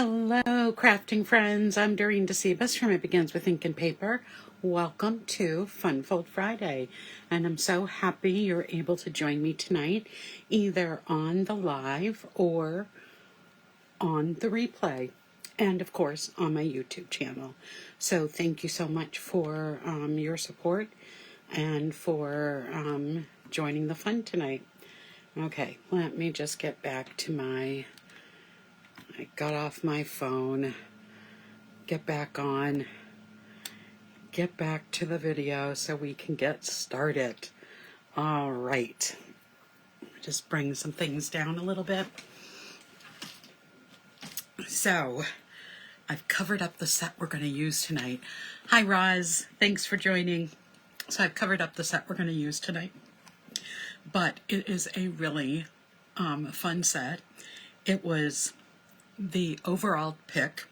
Hello, crafting friends. I'm Doreen DeCebus from It Begins with Ink and Paper. Welcome to Fun Fold Friday, and I'm so happy you're able to join me tonight, either on the live or on the replay, and of course on my YouTube channel. So thank you so much for your support and for joining the fun tonight. Okay, let me just get back to I got off my phone, get back on, get back to the video so we can get started. All right, just bring some things down a little bit. So, I've covered up the set we're going to use tonight. Hi, Roz. Thanks for joining. So, I've covered up the set we're going to use tonight. But it is a really fun set. It was the overall pick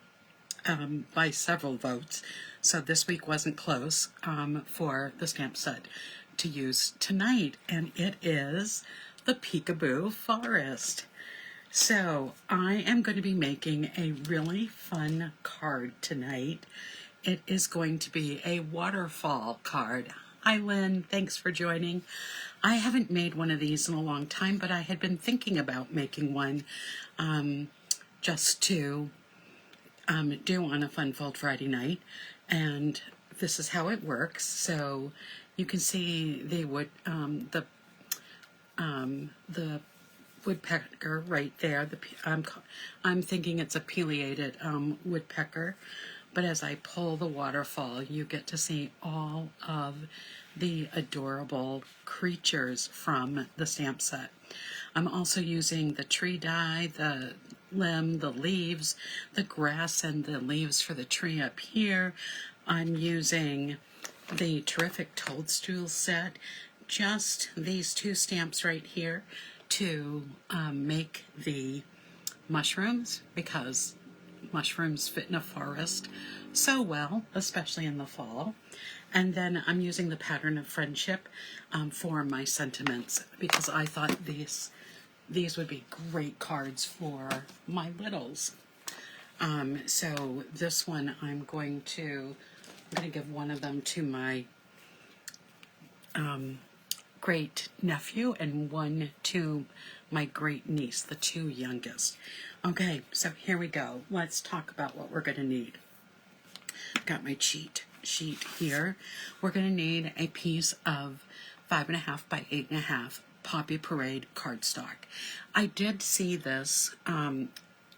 by several votes. So this week wasn't close for the stamp set to use tonight. And it is the Peekaboo Forest. So I am going to be making a really fun card tonight. It is going to be a waterfall card. Hi, Lynn. Thanks for joining. I haven't made one of these in a long time, but I had been thinking about making one just to do on a Fun Fold Friday night. And this is how it works. So you can see the woodpecker right there. I'm thinking it's a pileated woodpecker. But as I pull the waterfall, you get to see all of the adorable creatures from the stamp set. I'm also using the tree die, the limb, the leaves, the grass and the leaves for the tree up here. I'm using the terrific toadstool set, just these two stamps right here to make the mushrooms, because mushrooms fit in a forest so well, especially in the fall. And then I'm using the pattern of friendship for my sentiments, because I thought these would be great cards for my littles. So this one I'm going to give one of them to my great nephew and one to my great niece, the two youngest. Okay, so here we go. Let's talk about what we're going to need. Got my cheat sheet here. We're going to need a piece of 5.5 by 8.5 Poppy Parade cardstock. I did see this, and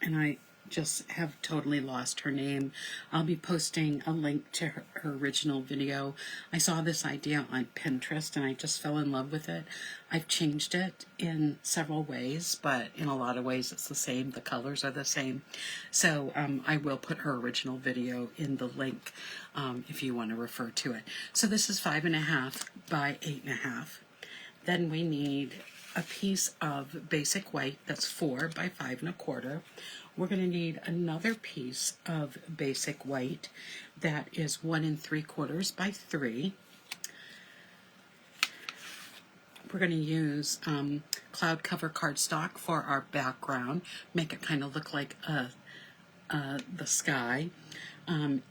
I just have totally lost her name. I'll be posting a link to her original video. I saw this idea on Pinterest and I just fell in love with it. I've changed it in several ways, but in a lot of ways it's the same. The colors are the same. So I will put her original video in the link if you want to refer to it. So this is 5.5 by 8.5. Then we need a piece of basic white that's 4 by 5.25. We're going to need another piece of basic white that is 1 3/4 by 3. We're going to use cloud cover cardstock for our background, make it kind of look like the sky.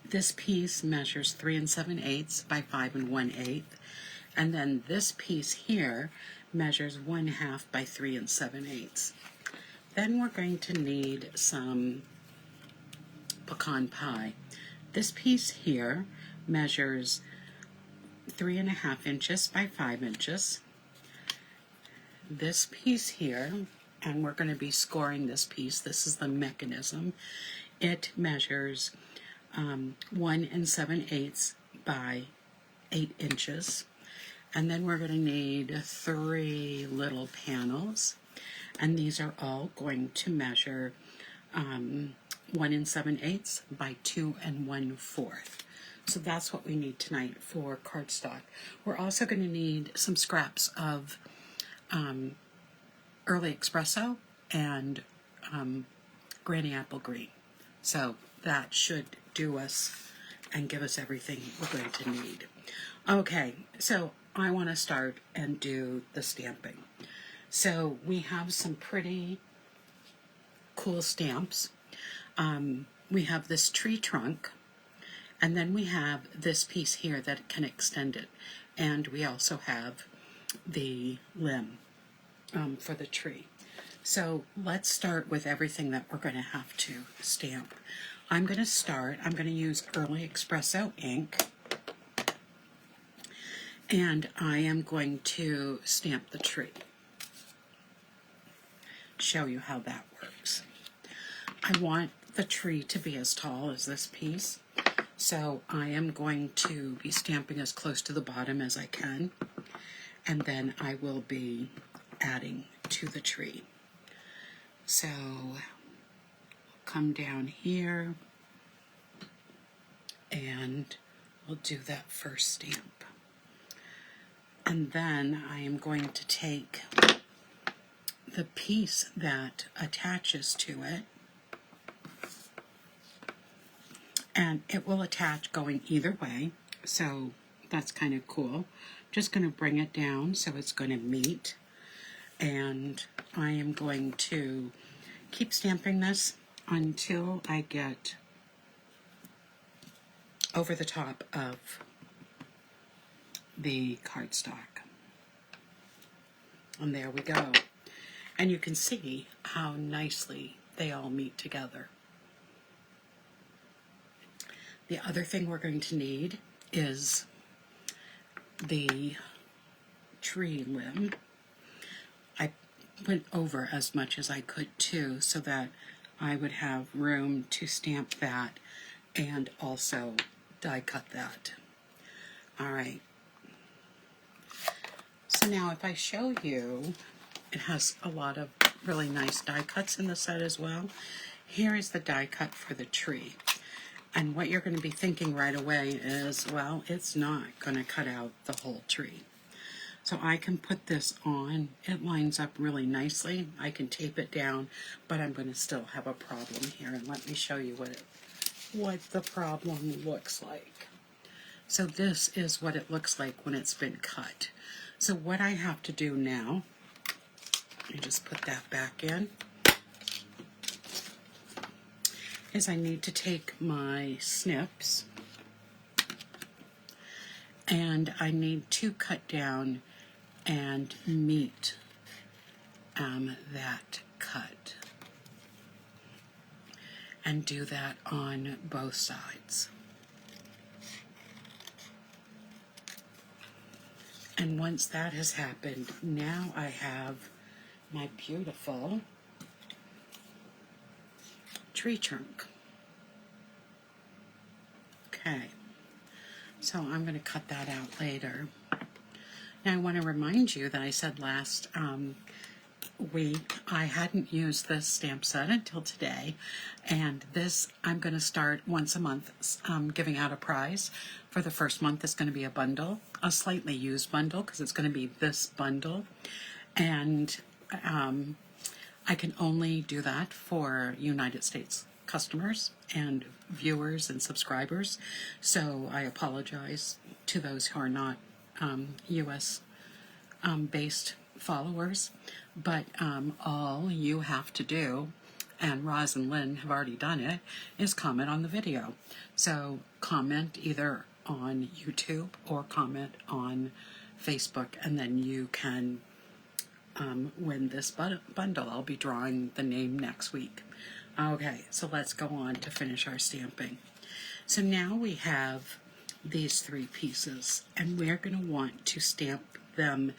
This piece measures 3 7/8 by 5 1/8, and then this piece here measures 1/2 by 3 7/8. Then we're going to need some pecan pie. This piece here measures 3.5 inches by 5 inches. This piece here, and we're going to be scoring this piece, this is the mechanism, it measures 1 7/8 by 8 inches. And then we're going to need 3 little panels. And these are all going to measure 1 7/8 by 2 1/4. So that's what we need tonight for cardstock. We're also going to need some scraps of early espresso and granny apple green. So that should do us and give us everything we're going to need. Okay, so I want to start and do the stamping. So we have some pretty cool stamps. we have this tree trunk, and then we have this piece here that can extend it. And we also have the limb for the tree. So let's start with everything that we're going to have to stamp. I'm going to use Early Espresso ink, and I am going to stamp the tree. Show you how that works. I want the tree to be as tall as this piece, so I am going to be stamping as close to the bottom as I can, and then I will be adding to the tree. So come down here and we'll do that first stamp. And then I am going to take the piece that attaches to it, and it will attach going either way, so that's kind of cool. Just going to bring it down so it's going to meet, and I am going to keep stamping this until I get over the top of the cardstock. And there we go. And you can see how nicely they all meet together. The other thing we're going to need is the tree limb. I went over as much as I could too, so that I would have room to stamp that and also die cut that. All right. So now if I show you, it has a lot of really nice die cuts in the set as well. Here is the die cut for the tree. And what you're going to be thinking right away is, well, it's not going to cut out the whole tree. So I can put this on. It lines up really nicely. I can tape it down, but I'm going to still have a problem here. And let me show you what the problem looks like. So this is what it looks like when it's been cut. So what I have to do now, let me just put that back in, is I need to take my snips and I need to cut down and meet that cut, and do that on both sides. And once that has happened, now I have my beautiful tree trunk. Okay, so I'm going to cut that out later. Now I want to remind you that I said last week I hadn't used this stamp set until today, and this I'm going to start once a month giving out a prize. For the first month it's going to be a bundle, a slightly used bundle, because it's going to be this bundle, and I can only do that for United States customers and viewers and subscribers, so I apologize to those who are not US based followers, but all you have to do, and Roz and Lynn have already done it, is comment on the video. So comment either on YouTube or comment on Facebook, and then you can win this bundle. I'll be drawing the name next week. Okay, so let's go on to finish our stamping. So now we have these three pieces, and we're going to want to stamp them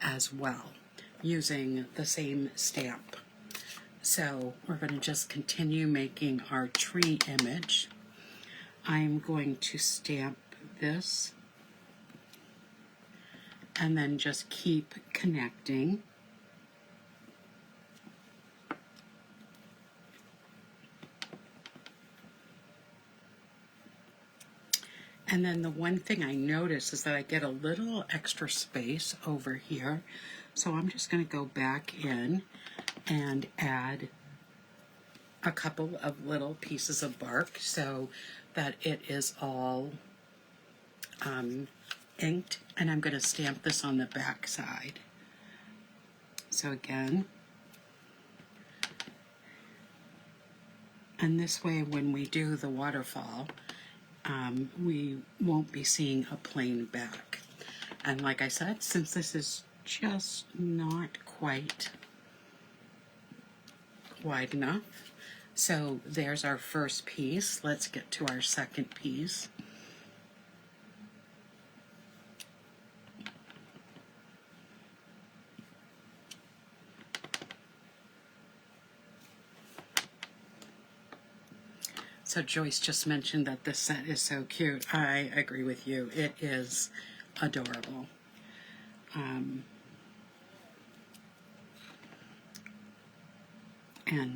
as well using the same stamp. So we're going to just continue making our tree image. I'm going to stamp this and then just keep connecting. And then the one thing I notice is that I get a little extra space over here. So I'm just going to go back in and add a couple of little pieces of bark so that it is all inked. And I'm going to stamp this on the back side. So again, And this way, when we do the waterfall, we won't be seeing a plain back. And like I said, since this is just not quite wide enough, so there's our first piece. Let's get to our second piece. So Joyce just mentioned that this set is so cute. I agree with you. It is adorable. And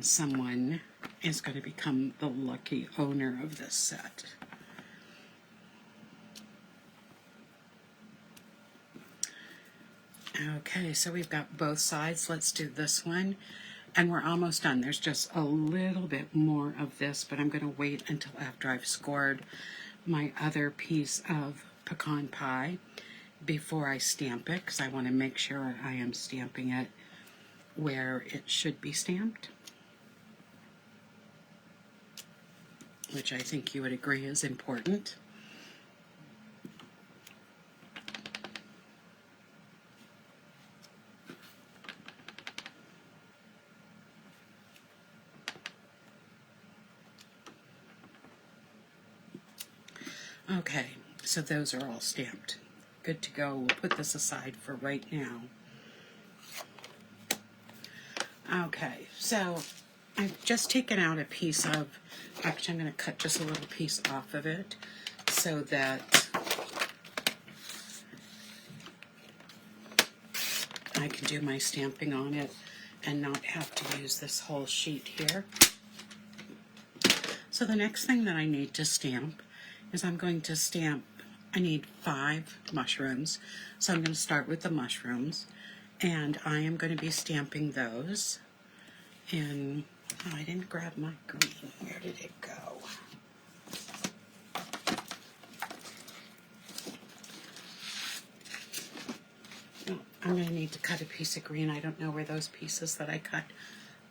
someone is going to become the lucky owner of this set. Okay, so we've got both sides. Let's do this one. And we're almost done. There's just a little bit more of this, but I'm going to wait until after I've scored my other piece of pecan pie before I stamp it, because I want to make sure I am stamping it where it should be stamped, which I think you would agree is important. Okay, so those are all stamped. Good to go. We'll put this aside for right now. Okay, so I've just taken out a piece of, actually I'm going to cut just a little piece off of it so that I can do my stamping on it and not have to use this whole sheet here. So the next thing that I need to stamp is I'm going to stamp, I need 5 mushrooms. So I'm going to start with the mushrooms, and I am going to be stamping those in, oh, I didn't grab my green. Where did it go? Oh, I'm going to need to cut a piece of green. I don't know where those pieces that I cut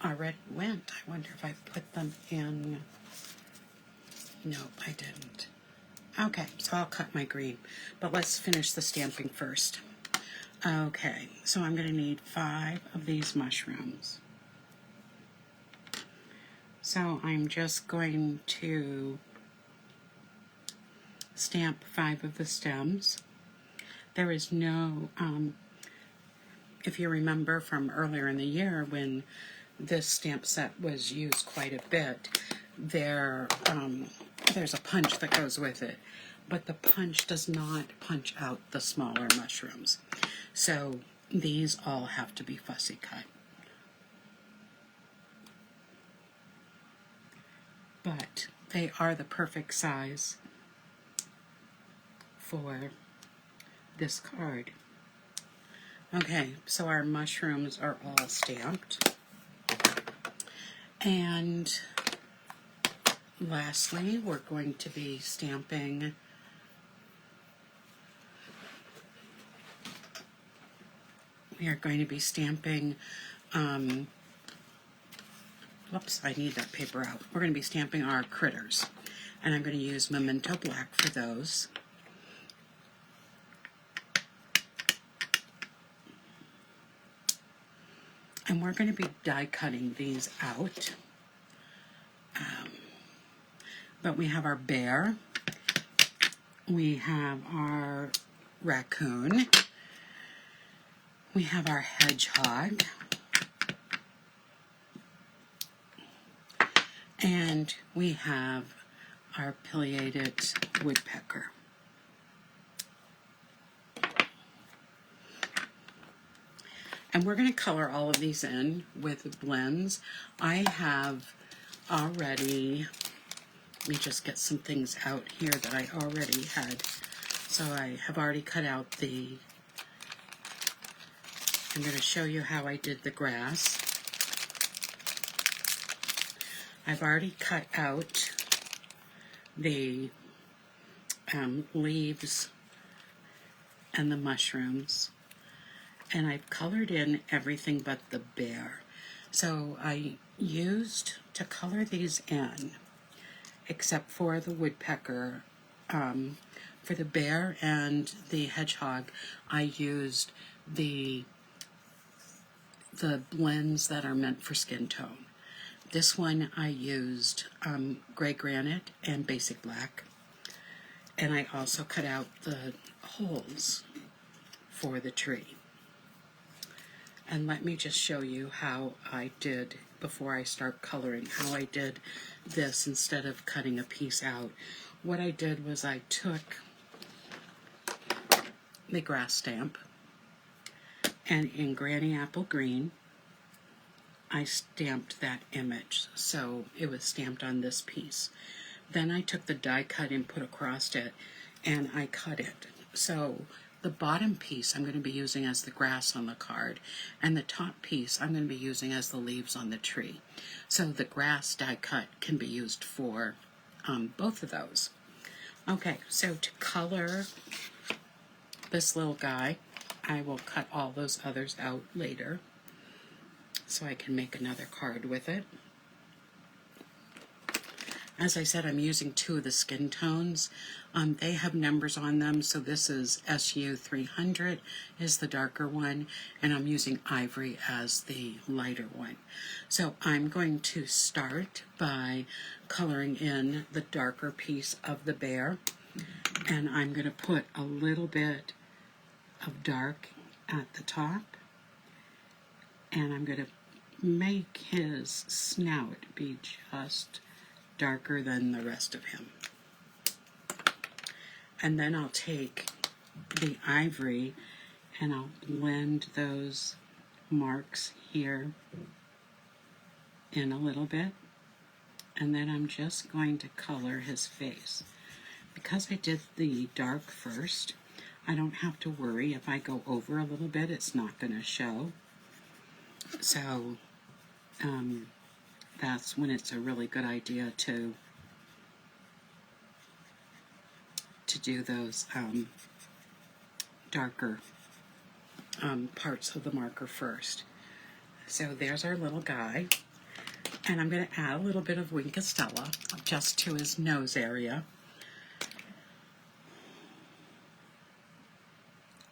already went. I wonder if I put them in. No, I didn't. Okay, so I'll cut my green, but let's finish the stamping first. Okay, so I'm going to need 5 of these mushrooms. So I'm just going to stamp 5 of the stems. There is no, if you remember from earlier in the year when this stamp set was used quite a bit, there's a punch that goes with it, but the punch does not punch out the smaller mushrooms. So these all have to be fussy cut. But they are the perfect size for this card. Okay, so our mushrooms are all stamped. And lastly, we're going to be stamping whoops, I need that paper out. We're going to be stamping our critters, and I'm going to use Memento Black for those. And we're going to be die cutting these out. But we have our bear, we have our raccoon, we have our hedgehog, and we have our pileated woodpecker. And we're going to color all of these in with blends. I have already, let me just get some things out here that I already had. So I have already cut out I'm going to show you how I did the grass. I've already cut out the leaves and the mushrooms, and I've colored in everything but the bear. So I used to color these in, except for the woodpecker. For the bear and the hedgehog, I used the blends that are meant for skin tone. This one I used gray granite and basic black, and I also cut out the holes for the tree. And let me just show you how I did, before I start coloring, how I did this instead of cutting a piece out. What I did was I took the grass stamp, and in Granny Apple Green, I stamped that image, so it was stamped on this piece. Then I took the die cut and put across it, and I cut it. So the bottom piece I'm going to be using as the grass on the card, and the top piece I'm going to be using as the leaves on the tree. So the grass die cut can be used for both of those. Okay, so to color this little guy, I will cut all those others out later so I can make another card with it. As I said, I'm using 2 of the skin tones. They have numbers on them, so this is SU 300 is the darker one, and I'm using ivory as the lighter one. So I'm going to start by coloring in the darker piece of the bear, and I'm going to put a little bit of dark at the top, and I'm going to make his snout be just darker than the rest of him. And then I'll take the ivory and I'll blend those marks here in a little bit, and then I'm just going to color his face. Because I did the dark first, I don't have to worry if I go over a little bit, it's not going to show. So that's when it's a really good idea to do those darker parts of the marker first. So there's our little guy, and I'm going to add a little bit of Wink Estella just to his nose area.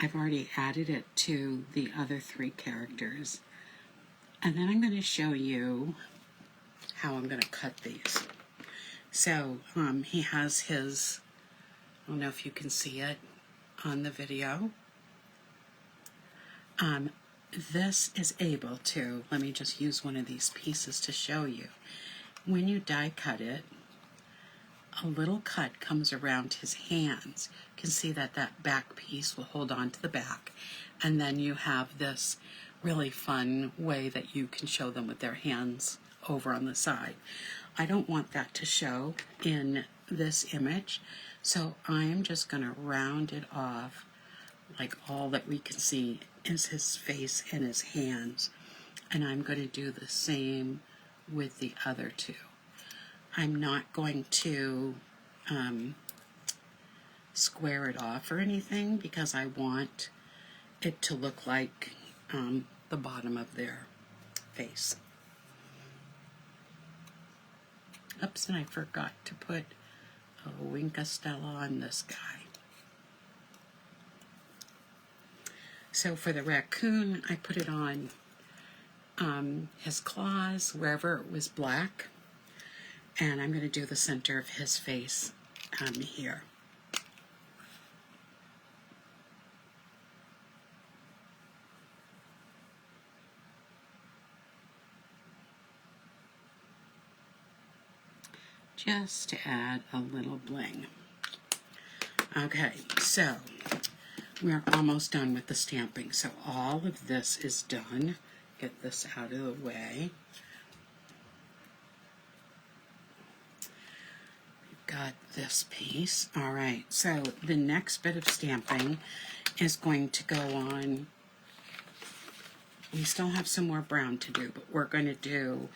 I've already added it to the other 3 characters, and then I'm going to show you how I'm going to cut these. So he has his, I don't know if you can see it on the video. This is able to, let me just use one of these pieces to show you. When you die cut it, a little cut comes around his hands. You can see that that back piece will hold on to the back, and then you have this really fun way that you can show them with their hands over on the side. I don't want that to show in this image, so I am just going to round it off, like all that we can see is his face and his hands, and I'm going to do the same with the other 2. I'm not going to square it off or anything because I want it to look like the bottom of their face. Oops, and I forgot to put a Wink Estella on this guy. So for the raccoon, I put it on his claws, wherever it was black. And I'm going to do the center of his face here. Just to add a little bling. Okay, so we're almost done with the stamping. So all of this is done. Get this out of the way. Got this piece. All right, so the next bit of stamping is going to go on. We still have some more brown to do, but we're going to do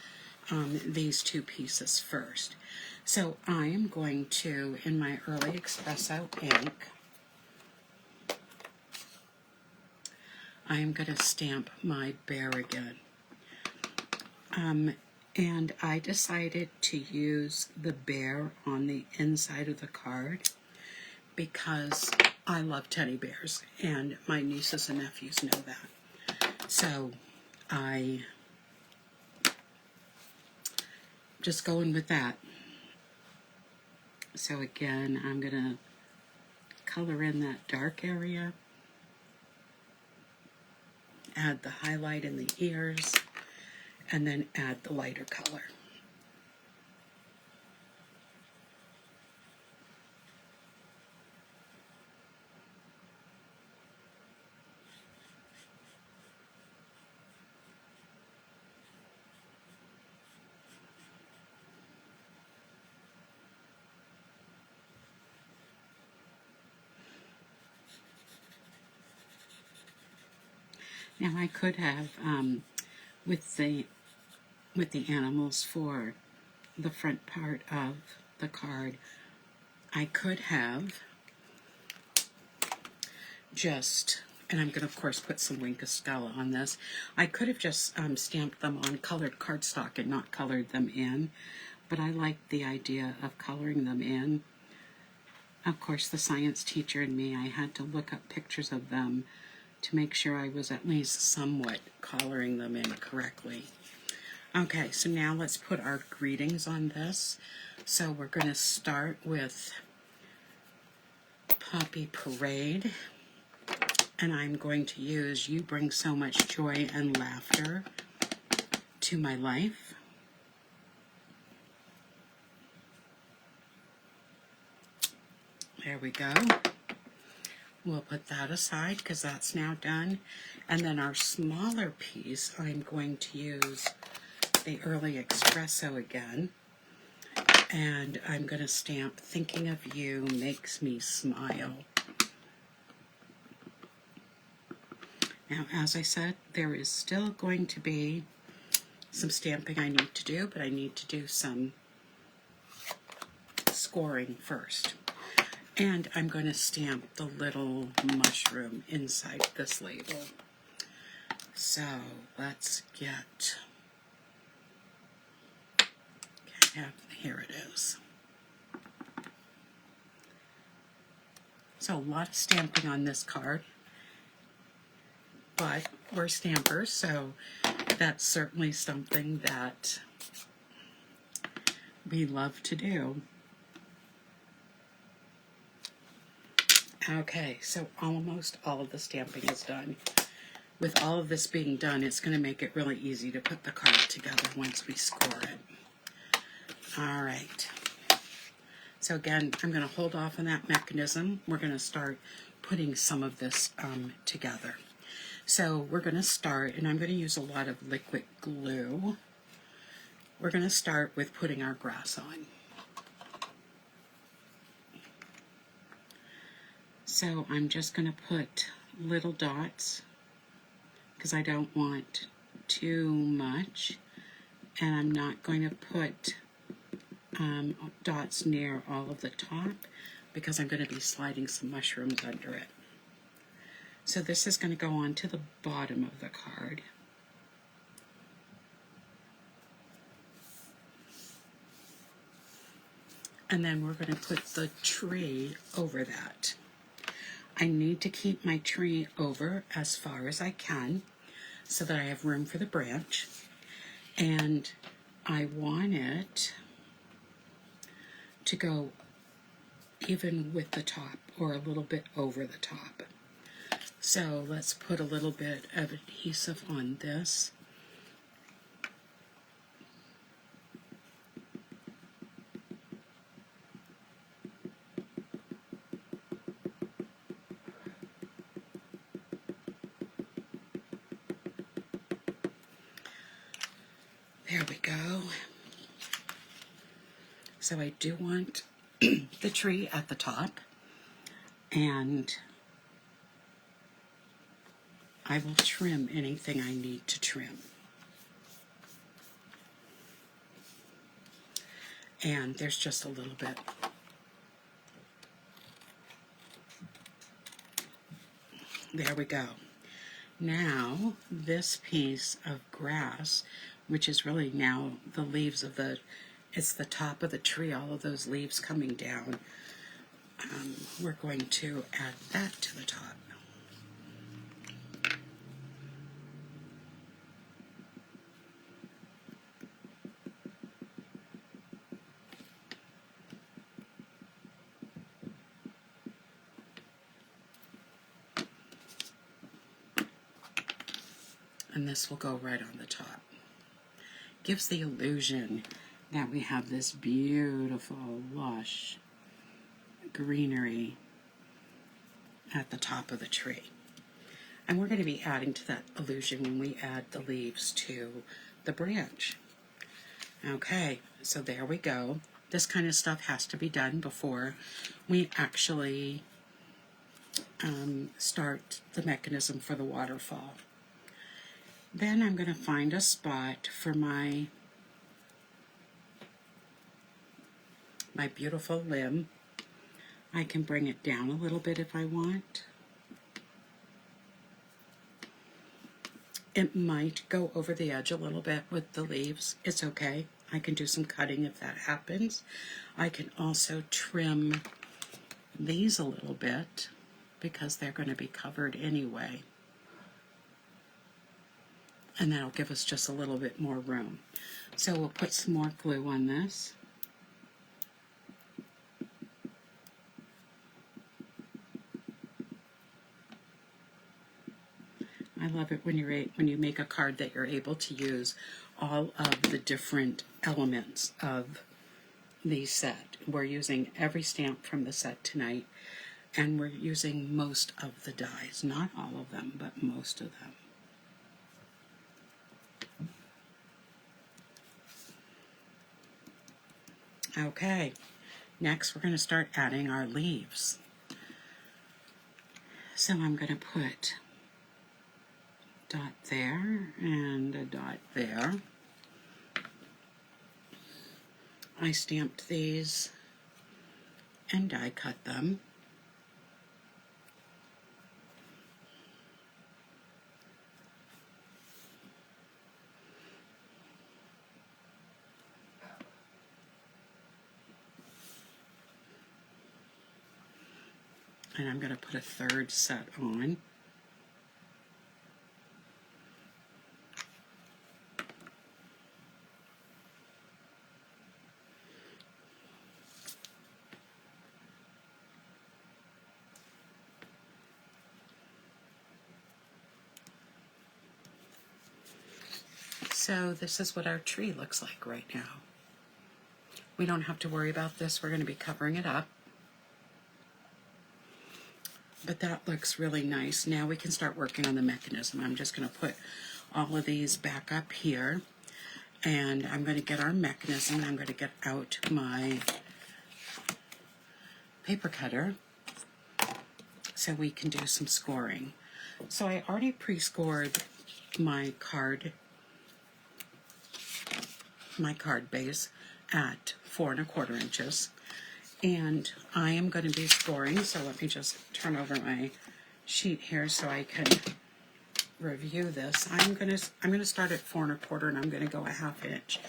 these 2 pieces first. So I am going to, in my Early Espresso ink, I am going to stamp my bear again. And I decided to use the bear on the inside of the card because I love teddy bears, and my nieces and nephews know that. So I just going with that. So again, I'm going to color in that dark area, add the highlight in the ears, and then add the lighter color. Now I could have, with the animals for the front part of the card, I could have just, and I'm going to of course put some Wink of Stella on this, I could have just stamped them on colored cardstock and not colored them in, but I like the idea of coloring them in. Of course, the science teacher and me, I had to look up pictures of them to make sure I was at least somewhat coloring them in correctly. Okay, so now let's put our greetings on this. So we're going to start with Poppy Parade, and I'm going to use You Bring So Much Joy and Laughter to My Life. There we go. We'll put that aside because that's now done. And then our smaller piece, I'm going to use the Early Espresso again. And I'm going to stamp Thinking of You Makes Me Smile. Now, as I said, there is still going to be some stamping I need to do, but I need to do some scoring first. And I'm going to stamp the little mushroom inside this label. So let's get, okay, here it is. So a lot of stamping on this card, but we're stampers, so that's certainly something that we love to do. Okay, so almost all of the stamping is done. With all of this being done, it's going to make it really easy to put the card together once we score it. All right. So again, I'm going to hold off on that mechanism. We're going to start putting some of this together. So we're going to start, and I'm going to use a lot of liquid glue. We're going to start with putting our grass on. So I'm just going to put little dots because I don't want too much, and I'm not going to put dots near all of the top because I'm going to be sliding some mushrooms under it. So this is going to go on to the bottom of the card. And then we're going to put the tree over that. I need to keep my tree over as far as I can so that I have room for the branch. And I want it to go even with the top or a little bit over the top. So let's put a little bit of adhesive on this. There we go. So I do want the tree at the top, and I will trim anything I need to trim. And there's just a little bit. There we go. Now, this piece of grass which is really now the leaves of it's the top of the tree, all of those leaves coming down. We're going to add that to the top. And this will go right on the top. Gives the illusion that we have this beautiful, lush greenery at the top of the tree. And we're going to be adding to that illusion when we add the leaves to the branch. Okay, so there we go. This kind of stuff has to be done before we actually start the mechanism for the waterfall. Then I'm going to find a spot for my beautiful limb. I can bring it down a little bit if I want. It might go over the edge a little bit with the leaves. It's okay. I can do some cutting if that happens. I can also trim these a little bit because they're going to be covered anyway. And that'll give us just a little bit more room. So we'll put some more glue on this. I love it when you make a card that you're able to use all of the different elements of the set. We're using every stamp from the set tonight, and we're using most of the dies. Not all of them, but most of them. Okay, next we're going to start adding our leaves. So I'm going to put a dot there and a dot there. I stamped these and die cut them. And I'm going to put a third set on. So this is what our tree looks like right now. We don't have to worry about this. We're going to be covering it up. But that looks really nice. Now we can start working on the mechanism. I'm just going to put all of these back up here. And I'm going to get our mechanism. I'm going to get out my paper cutter so we can do some scoring. So I already pre-scored my card base at 4 1/4 inches. And I am going to be scoring, so let me just turn over my sheet here so I can review this. I'm going to start at 4 1/4 and I'm going to go a 1/2 inch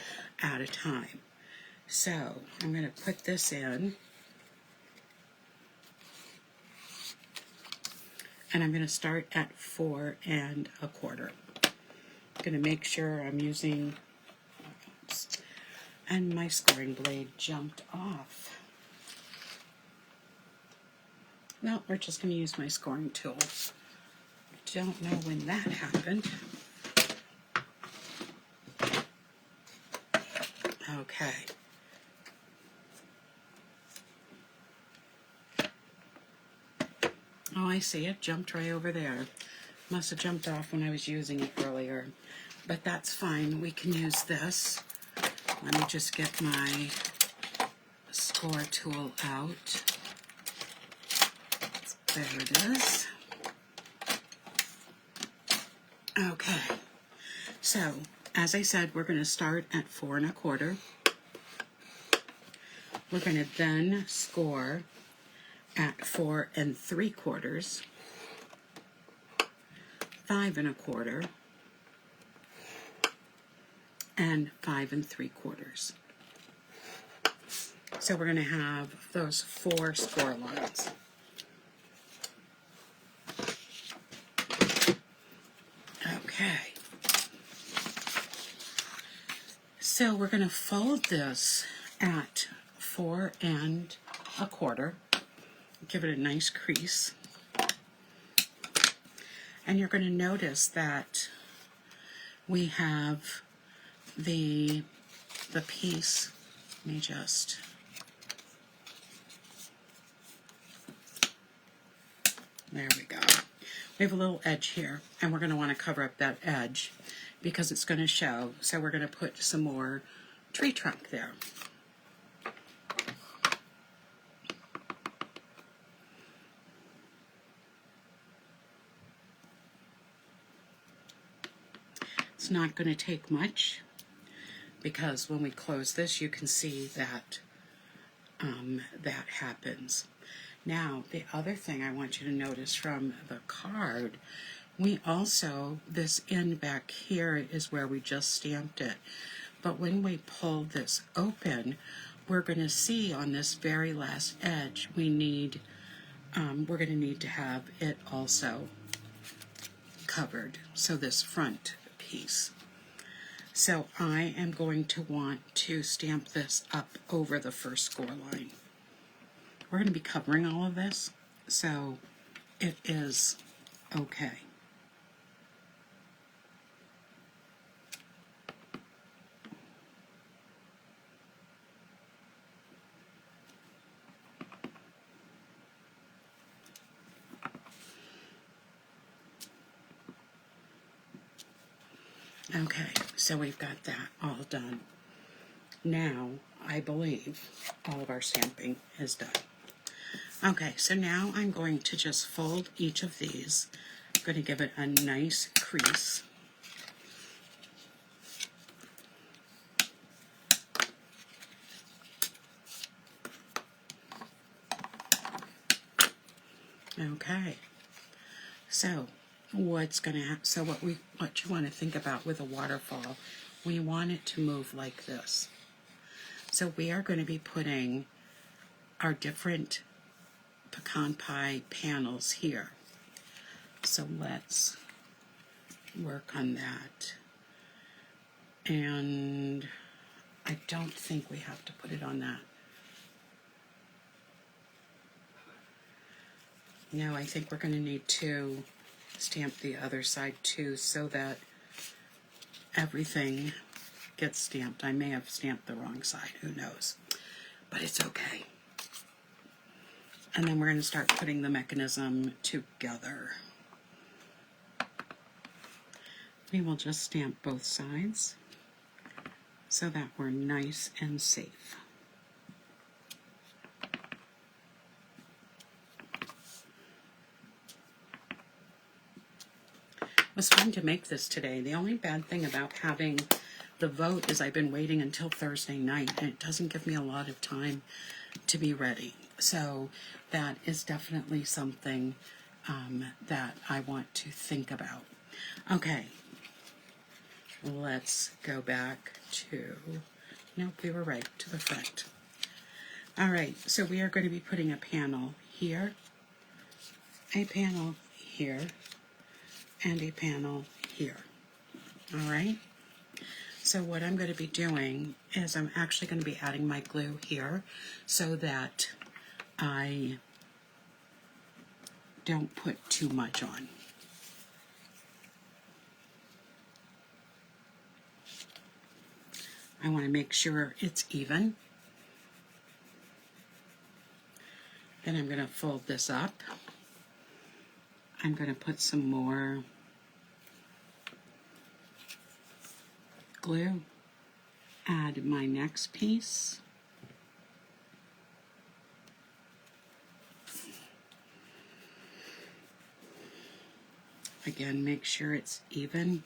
at a time. So I'm going to put this in. And I'm going to start at 4 1/4. I'm going to make sure I'm using, oops, and my scoring blade jumped off. Well, we're just going to use my scoring tool. Don't know when that happened. Okay. Oh, I see it. Jumped right over there. Must have jumped off when I was using it earlier. But that's fine. We can use this. Let me just get my score tool out. There it is. Okay. So, as I said, we're going to start at 4 1/4. We're going to then score at 4 3/4, 5 1/4, and 5 3/4. So we're going to have those 4 score lines. Okay. So we're going to fold this at 4 1/4. Give it a nice crease. And you're going to notice that we have the piece. Let me just... There we go. We have a little edge here, and we're going to want to cover up that edge because it's going to show. So we're going to put some more tree trunk there. It's not going to take much because when we close this, you can see that that happens. Now, the other thing I want you to notice from the card, we also, this end back here is where we just stamped it. But when we pull this open, we're going to see on this very last edge, we're going to need to have it also covered. So this front piece. So I am going to want to stamp this up over the first score line. We're going to be covering all of this, so it is okay. Okay, so we've got that all done. Now, I believe all of our stamping is done. Okay, so now I'm going to just fold each of these. I'm going to give it a nice crease. Okay, so what you want to think about with a waterfall, we want it to move like this. So we are going to be putting our different pecan pie panels here. So let's work on that. And I don't think we have to put it on that. No, I think we're going to need to stamp the other side too so that everything gets stamped. I may have stamped the wrong side, who knows, but it's okay. And then we're going to start putting the mechanism together. We will just stamp both sides so that we're nice and safe. It was fun to make this today. The only bad thing about having the vote is I've been waiting until Thursday night, and it doesn't give me a lot of time to be ready. So that is definitely something that I want to think about. Okay, let's go back to, nope, we were right, to the front. All right, so we are going to be putting a panel here, a panel here, and a panel here. All right, so what I'm going to be doing is I'm actually going to be adding my glue here so that I don't put too much on. I want to make sure it's even. Then I'm going to fold this up. I'm going to put some more glue, add my next piece. Again, make sure it's even.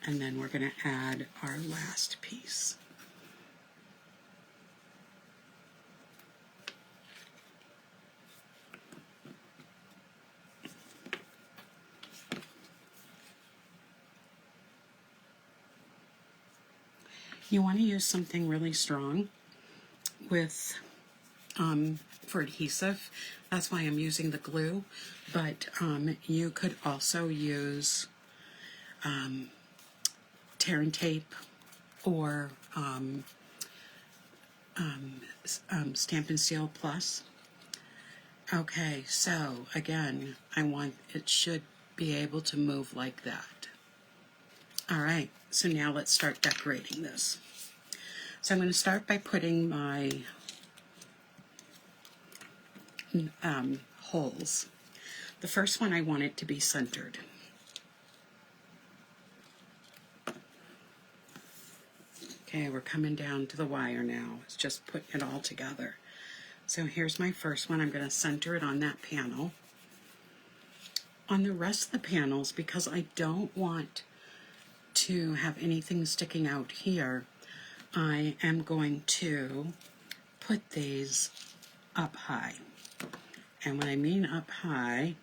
And then we're going to add our last piece. You want to use something really strong with for adhesive. That's why I'm using the glue, but you could also use tear and tape or Stampin' Seal Plus. Okay, so again, it should be able to move like that. All right, so now let's start decorating this. So I'm going to start by putting my holes. The first one, I want it to be centered. Okay, we're coming down to the wire now. It's just putting it all together. So here's my first one. I'm going to center it on that panel. On the rest of the panels, because I don't want to have anything sticking out here, I am going to put these up high. And when I mean up high,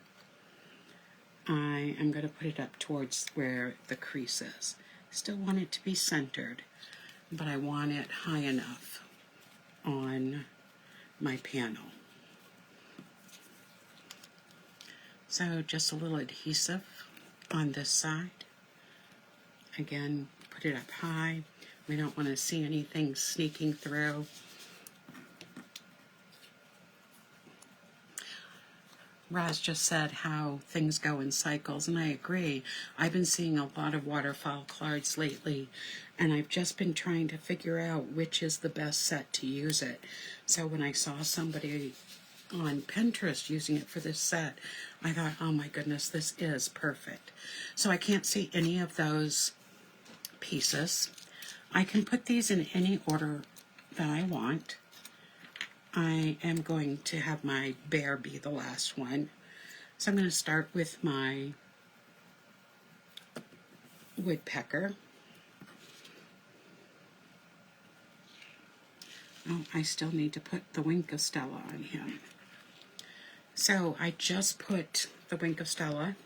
I am going to put it up towards where the crease is. Still want it to be centered, but I want it high enough on my panel. So just a little adhesive on this side. Again, put it up high. We don't want to see anything sneaking through. Roz just said how things go in cycles, and I agree. I've been seeing a lot of waterfall cards lately, and I've just been trying to figure out which is the best set to use it. So when I saw somebody on Pinterest using it for this set, I thought, oh my goodness, this is perfect. So I can't see any of those pieces. I can put these in any order that I want. I am going to have my bear be the last one. So I'm going to start with my woodpecker. Oh, I still need to put the wink of Stella on him. So I just put the wink of Stella.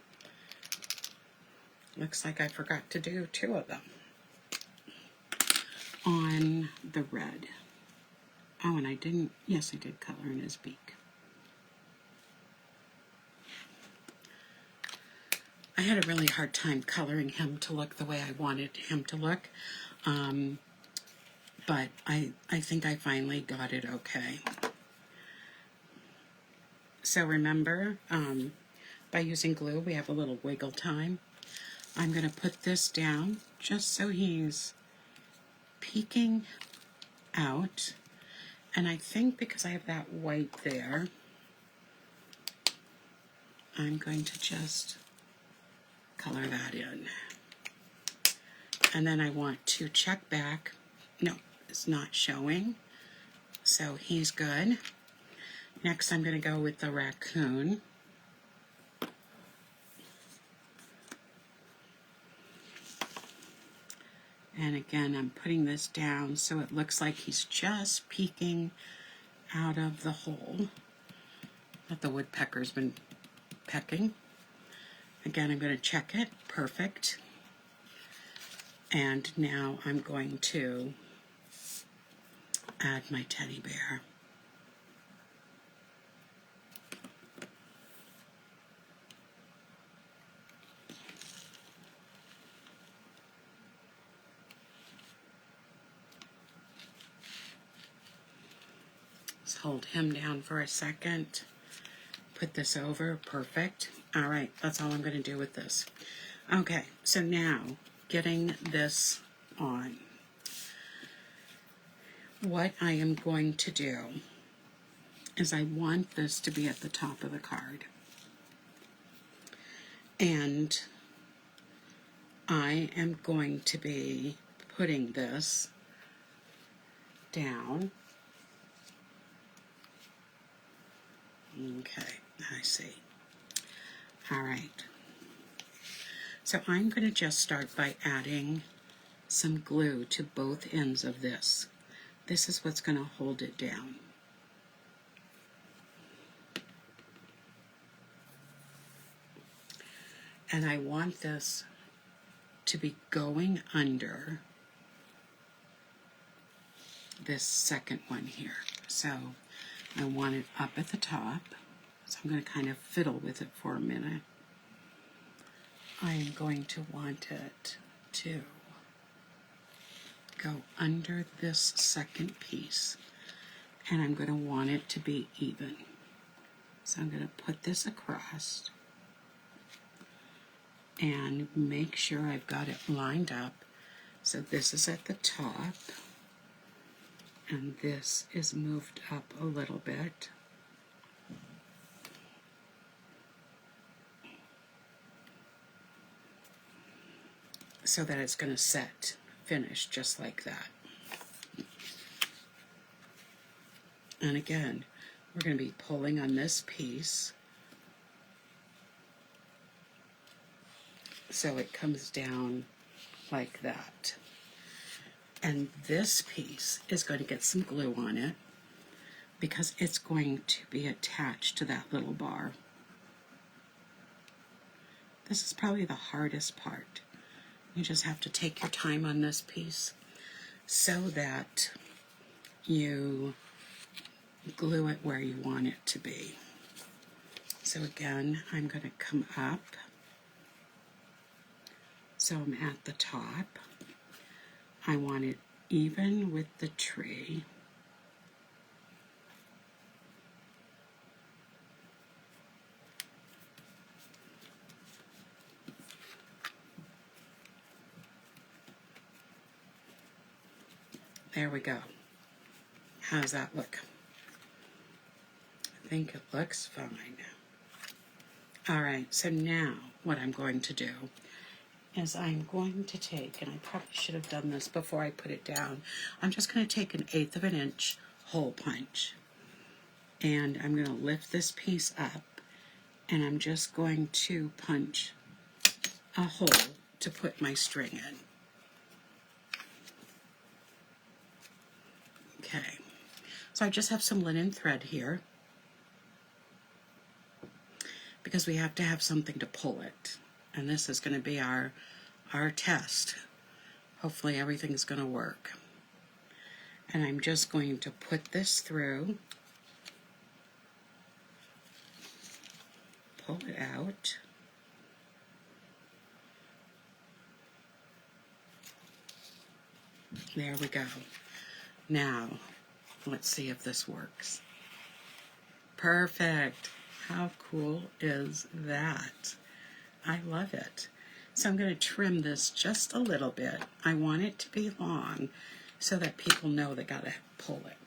Looks like I forgot to do 2 of them on the red. Oh, and I didn't, yes, I did color in his beak. I had a really hard time coloring him to look the way I wanted him to look, but I think I finally got it okay. So remember, by using glue, we have a little wiggle time. I'm going to put this down just so he's peeking out. And I think because I have that white there, I'm going to just color that in. And then I want to check back. No, it's not showing. So he's good. Next I'm going to go with the raccoon. And again, I'm putting this down so it looks like he's just peeking out of the hole that the woodpecker's been pecking. Again, I'm going to check it. Perfect. And now I'm going to add my teddy bear. Let's hold him down for a second. Put this over. Perfect. All right, that's all I'm going to do with this. Okay, so now getting this on. What I am going to do is I want this to be at the top of the card. And I am going to be putting this down. Okay, I see. All right. So I'm going to just start by adding some glue to both ends of this. This is what's going to hold it down. And I want this to be going under this second one here. So I want it up at the top. So I'm going to kind of fiddle with it for a minute. I am going to want it to go under this second piece, and I'm going to want it to be even. So I'm going to put this across and make sure I've got it lined up. So this is at the top, and this is moved up a little bit. So that it's going to set, finish just like that. And again, we're going to be pulling on this piece so it comes down like that. And this piece is going to get some glue on it because it's going to be attached to that little bar. This is probably the hardest part. You just have to take your time on this piece so that you glue it where you want it to be. So again, I'm going to come up. So I'm at the top. I want it even with the tree. There we go. How does that look? I think it looks fine. All right, so now what I'm going to do is I'm going to take, and I probably should have done this before I put it down, I'm just going to take 1/8 of an inch hole punch, and I'm going to lift this piece up, and I'm just going to punch a hole to put my string in. Okay, so I just have some linen thread here because we have to have something to pull it, and this is going to be our test. Hopefully everything's going to work. And I'm just going to put this through, pull it out, there we go. Now, let's see if this works. Perfect. How cool is that? I love it. So I'm going to trim this just a little bit. I want it to be long so that people know they got to pull it.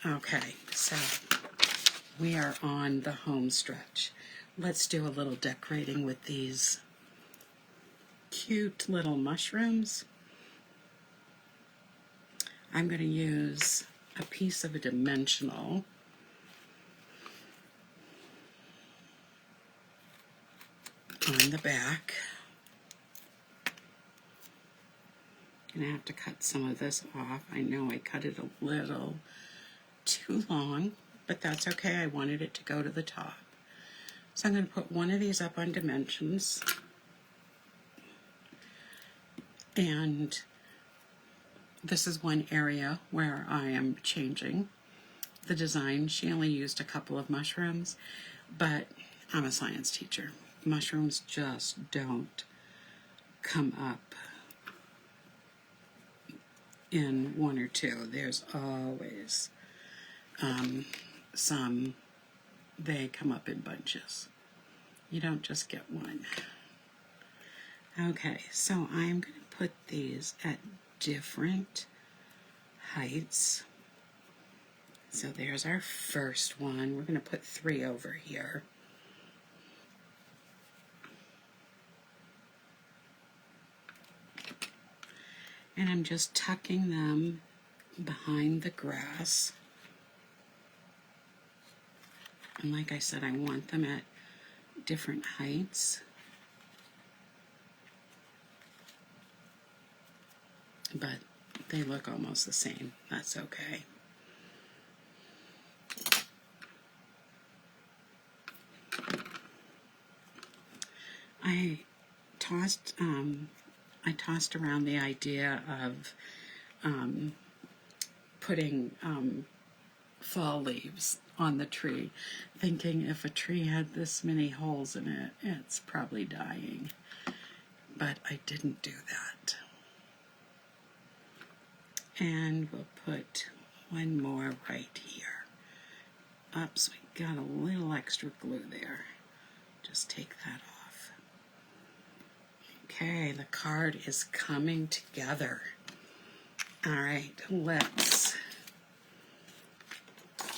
Okay, so we are on the home stretch. Let's do a little decorating with these cute little mushrooms. I'm going to use a piece of a dimensional. On the back. I'm going to have to cut some of this off. I know I cut it a little too long, but that's okay. I wanted it to go to the top. So I'm going to put one of these up on dimensions. And this is one area where I am changing the design. She only used a couple of mushrooms, but I'm a science teacher. Mushrooms just don't come up in one or two. There's always some, they come up in bunches. You don't just get one. Okay, so I'm going to put these at different heights. So there's our first one. We're going to put 3 over here. And I'm just tucking them behind the grass. And like I said, I want them at different heights. But they look almost the same. That's okay. I tossed around the idea of putting fall leaves on the tree, thinking if a tree had this many holes in it, it's probably dying. But I didn't do that. And we'll put one more right here. Oops, we got a little extra glue there. Just take that off. Okay, the card is coming together. All right, let's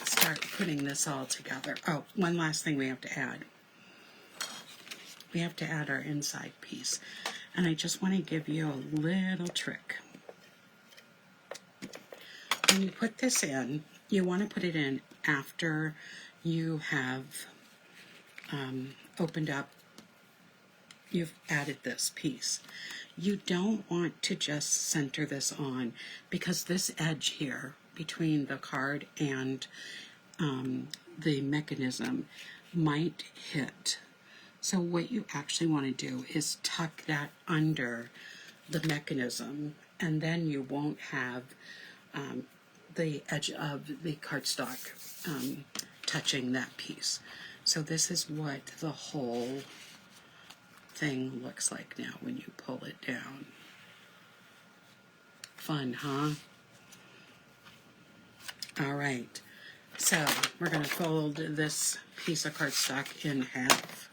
start putting this all together. Oh, one last thing we have to add. We have to add our inside piece. And I just want to give you a little trick. When you put this in, you want to put it in after you have opened up, you've added this piece. You don't want to just center this on, because this edge here between the card and the mechanism might hit. So what you actually want to do is tuck that under the mechanism, and then you won't have the edge of the cardstock touching that piece. So this is what the whole thing looks like now when you pull it down. Fun, huh? All right, so we're going to fold this piece of cardstock in half.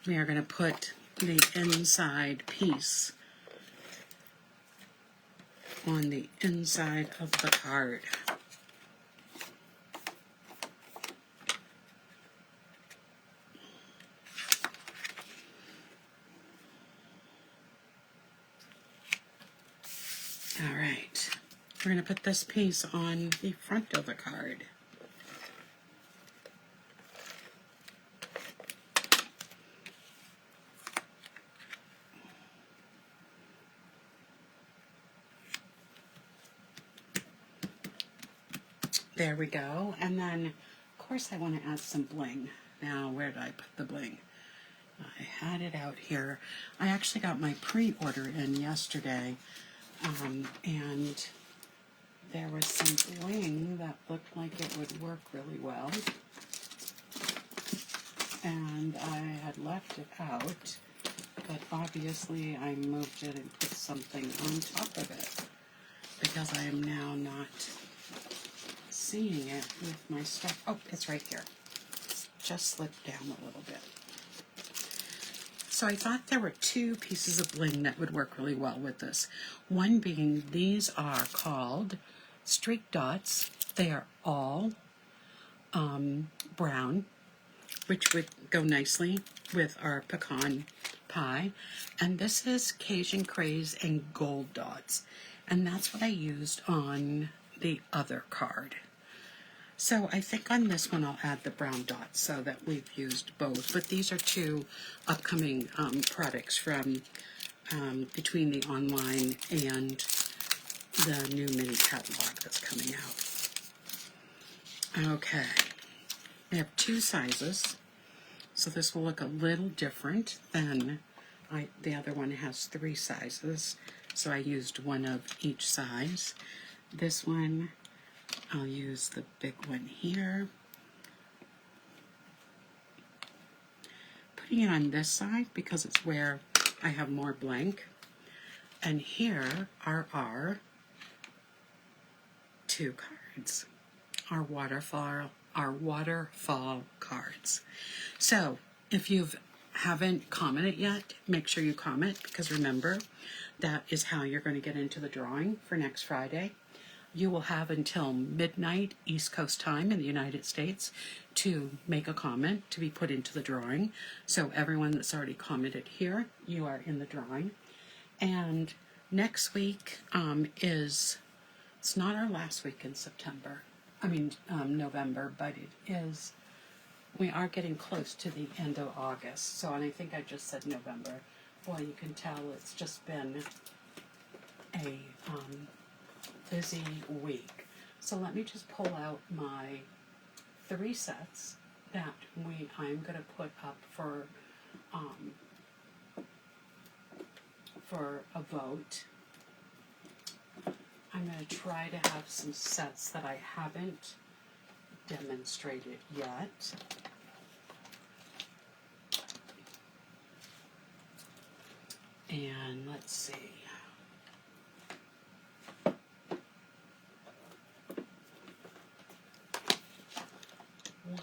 We are going to put the inside piece on the inside of the card. All right, we're going to put this piece on the front of the card. There we go. And then, of course, I want to add some bling. Now, where did I put the bling? I had it out here. I actually got my pre-order in yesterday, and there was some bling that looked like it would work really well. And I had left it out, but obviously I moved it and put something on top of it, because I am now not seeing it with my stuff. Oh, it's right here. It's just slipped down a little bit. So I thought there were two pieces of bling that would work really well with this. One being, these are called streak dots. They are all brown, which would go nicely with our pecan pie. And this is Cajun Craze and gold dots. And that's what I used on the other card. So I think on this one I'll add the brown dots so that we've used both. But these are two upcoming products from between the online and the new mini catalog that's coming out. Okay, we have two sizes, so this will look a little different than the other one has three sizes, so I used one of each size. This one, I'll use the big one here. Putting it on this side because it's where I have more blank. And here are our two cards, our waterfall cards. So if you haven't commented yet, make sure you comment, because remember, that is how you're going to get into the drawing for next Friday. You will have until midnight East Coast time in the United States to make a comment to be put into the drawing. So everyone that's already commented here, you are in the drawing. And next week it's not our last week in November, but it is, we are getting close to the end of August. So, and I think I just said November. Boy, you can tell it's just been a busy week. So let me just pull out my 3 sets that I'm going to put up for for a vote. I'm going to try to have some sets that I haven't demonstrated yet. And let's see.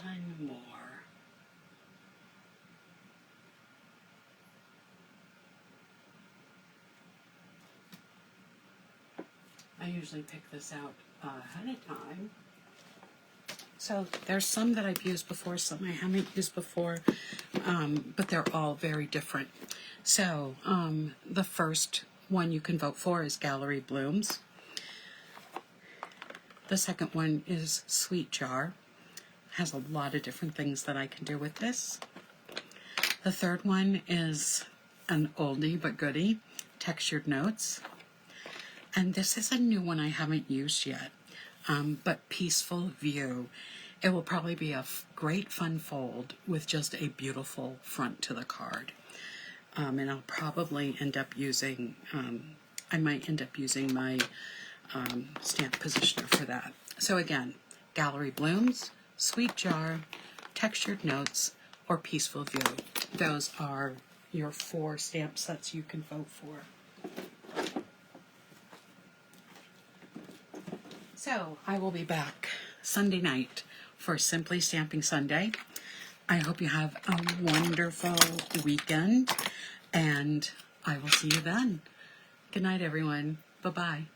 One more. I usually pick this out ahead of time. So there's some that I've used before, some I haven't used before, but they're all very different. So the first one you can vote for is Gallery Blooms. The second one is Sweet Jar. Has a lot of different things that I can do with this. The third one is an oldie but goodie, Textured Notes. And this is a new one I haven't used yet, but Peaceful View. It will probably be a great fun fold with just a beautiful front to the card. And I'll probably end up using, I might end up using my stamp positioner for that. So again, Gallery Blooms, Sweet Jar, Textured Notes, or Peaceful View. Those are your 4 stamp sets you can vote for. So I will be back Sunday night for Simply Stamping Sunday. I hope you have a wonderful weekend, and I will see you then. Good night, everyone. Bye-bye.